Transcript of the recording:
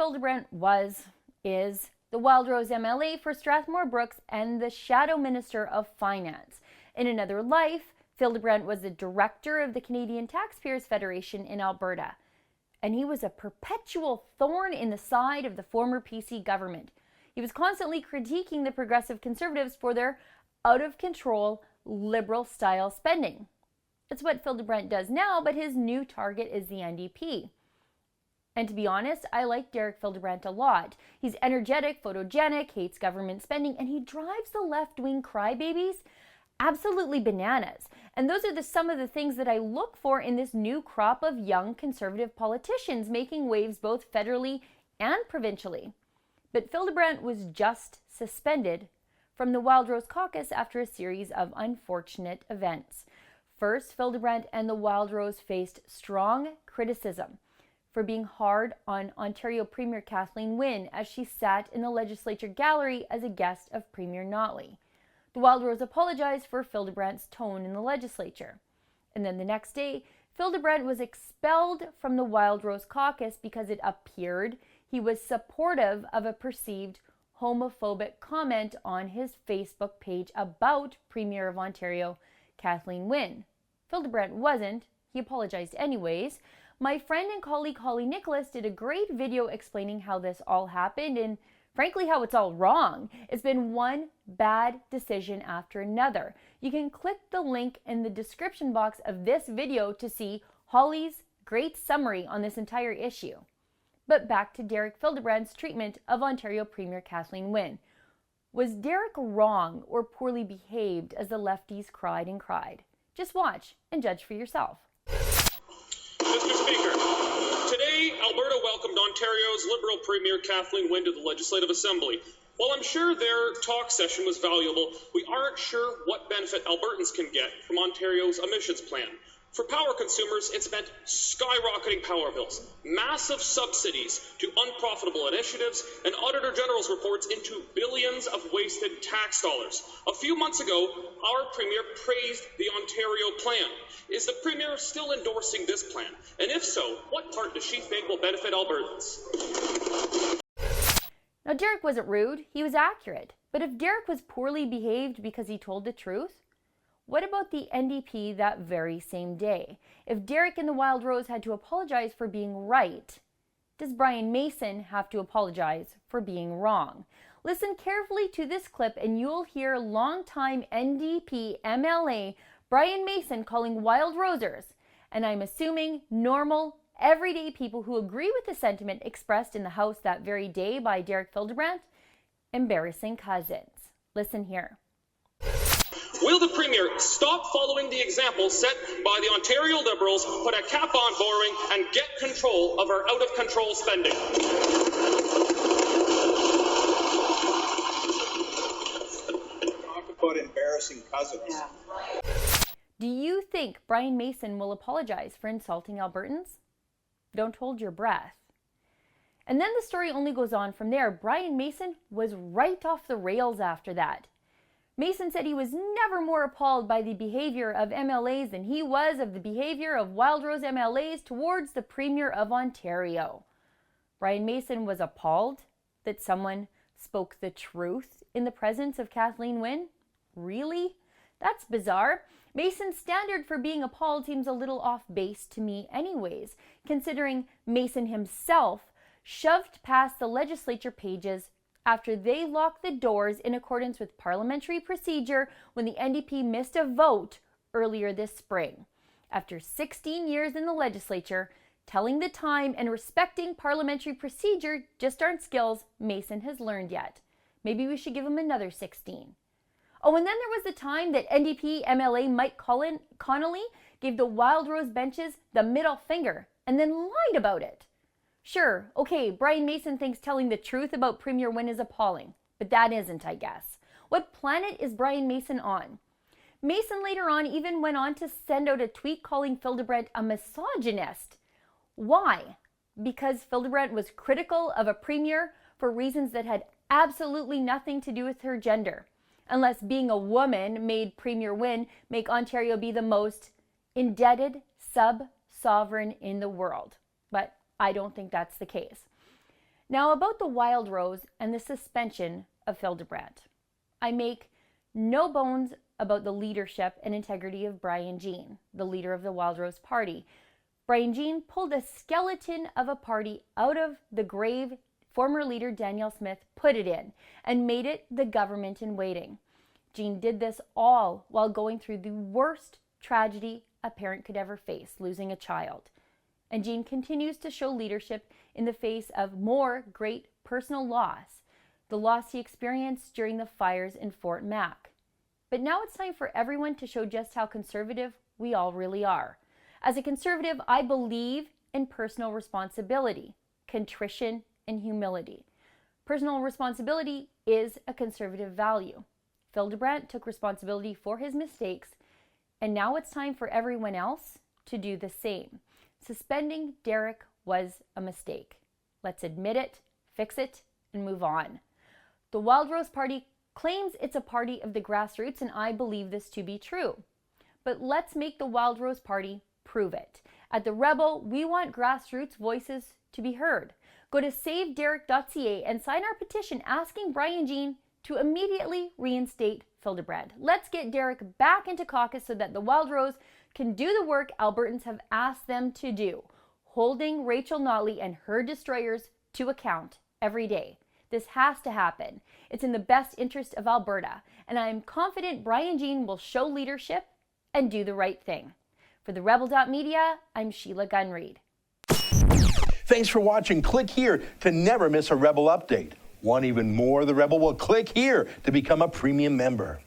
Fildebrandt is the Wildrose MLA for Strathmore Brooks and the Shadow Minister of Finance. In another life, Fildebrandt was the director of the Canadian Taxpayers Federation in Alberta, and he was a perpetual thorn in the side of the former PC government. He was constantly critiquing the Progressive Conservatives for their out-of-control, liberal-style spending. It's what Fildebrandt does now, but his new target is the NDP. And to be honest, I like Derek Fildebrandt a lot. He's energetic, photogenic, hates government spending, and he drives the left-wing crybabies absolutely bananas. And those are some of the things that I look for in this new crop of young conservative politicians making waves both federally and provincially. But Fildebrandt was just suspended from the Wildrose caucus after a series of unfortunate events. First, Fildebrandt and the Wildrose faced strong criticism for being hard on Ontario Premier Kathleen Wynne as she sat in the legislature gallery as a guest of Premier Notley. The Wildrose apologized for Fildebrandt's tone in the legislature. And then the next day, Fildebrandt was expelled from the Wildrose caucus because it appeared he was supportive of a perceived homophobic comment on his Facebook page about Premier of Ontario Kathleen Wynne. Fildebrandt wasn't. He apologized anyways. My friend and colleague Holly Nicholas did a great video explaining how this all happened and frankly how it's all wrong. It's been one bad decision after another. You can click the link in the description box of this video to see Holly's great summary on this entire issue. But back to Derek Fildebrandt's treatment of Ontario Premier Kathleen Wynne. Was Derek wrong or poorly behaved as the lefties cried and cried? Just watch and judge for yourself. Mr. Speaker, today Alberta welcomed Ontario's Liberal Premier Kathleen Wynne to the Legislative Assembly. While I'm sure their talk session was valuable, we aren't sure what benefit Albertans can get from Ontario's emissions plan. For power consumers, it's meant skyrocketing power bills, massive subsidies to unprofitable initiatives, and Auditor General's reports into billions of wasted tax dollars. A few months ago, our Premier praised the Ontario plan. Is the Premier still endorsing this plan? And if so, what part does she think will benefit Albertans? Now, Derek wasn't rude, he was accurate. But if Derek was poorly behaved because he told the truth, what about the NDP that very same day? If Derek and the Wildrose had to apologize for being right, does Brian Mason have to apologize for being wrong? Listen carefully to this clip and you'll hear longtime NDP MLA Brian Mason calling Wildrosers, and I'm assuming normal, everyday people who agree with the sentiment expressed in the House that very day by Derek Fildebrandt, embarrassing cousins. Listen here. Will the Premier stop following the example set by the Ontario Liberals, put a cap on borrowing, and get control of our out-of-control spending? Talk about embarrassing cousins. Yeah. Do you think Brian Mason will apologize for insulting Albertans? Don't hold your breath. And then the story only goes on from there. Brian Mason was right off the rails after that. Mason said he was never more appalled by the behavior of MLAs than he was of the behavior of Wildrose MLAs towards the Premier of Ontario. Brian Mason was appalled that someone spoke the truth in the presence of Kathleen Wynne? Really? That's bizarre. Mason's standard for being appalled seems a little off base to me anyways, considering Mason himself shoved past the legislature pages after they locked the doors in accordance with parliamentary procedure when the NDP missed a vote earlier this spring. After 16 years in the legislature, telling the time and respecting parliamentary procedure just aren't skills Mason has learned yet. Maybe we should give him another 16. Oh, and then there was the time that NDP MLA Mike Connolly gave the Wildrose benches the middle finger and then lied about it. Sure, okay, Brian Mason thinks telling the truth about Premier Wynne is appalling, but that isn't, I guess. What planet is Brian Mason on? Mason later on even went on to send out a tweet calling Fildebrandt a misogynist. Why? Because Fildebrandt was critical of a premier for reasons that had absolutely nothing to do with her gender. Unless being a woman made Premier Wynne make Ontario be the most indebted sub-sovereign in the world. But I don't think that's the case. Now about the Wildrose and the suspension of Fildebrandt. I make no bones about the leadership and integrity of Brian Jean, the leader of the Wildrose Party. Brian Jean pulled a skeleton of a party out of the grave former leader Danielle Smith put it in and made it the government in waiting. Jean did this all while going through the worst tragedy a parent could ever face, losing a child. And Jean continues to show leadership in the face of more great personal loss, the loss he experienced during the fires in Fort Mac. But now it's time for everyone to show just how conservative we all really are. As a conservative, I believe in personal responsibility, contrition, and humility. Personal responsibility is a conservative value. Fildebrandt took responsibility for his mistakes, and now it's time for everyone else to do the same. Suspending Derek was a mistake. Let's admit it, fix it, and move on. The Wildrose Party claims it's a party of the grassroots, and I believe this to be true. But let's make the Wildrose Party prove it. At the Rebel, we want grassroots voices to be heard. Go to SaveDerek.ca and sign our petition asking Brian Jean to immediately reinstate Fildebrandt. Let's get Derek back into caucus so that the Wildrose can do the work Albertans have asked them to do, holding Rachel Notley and her destroyers to account every day. This has to happen. It's in the best interest of Alberta, and I am confident Brian Jean will show leadership and do the right thing. For the Rebel.media, I'm Sheila Gunn-Reid. Thanks for watching. Click here to never miss a Rebel update. Want even more of the Rebel? Well, click here to become a premium member.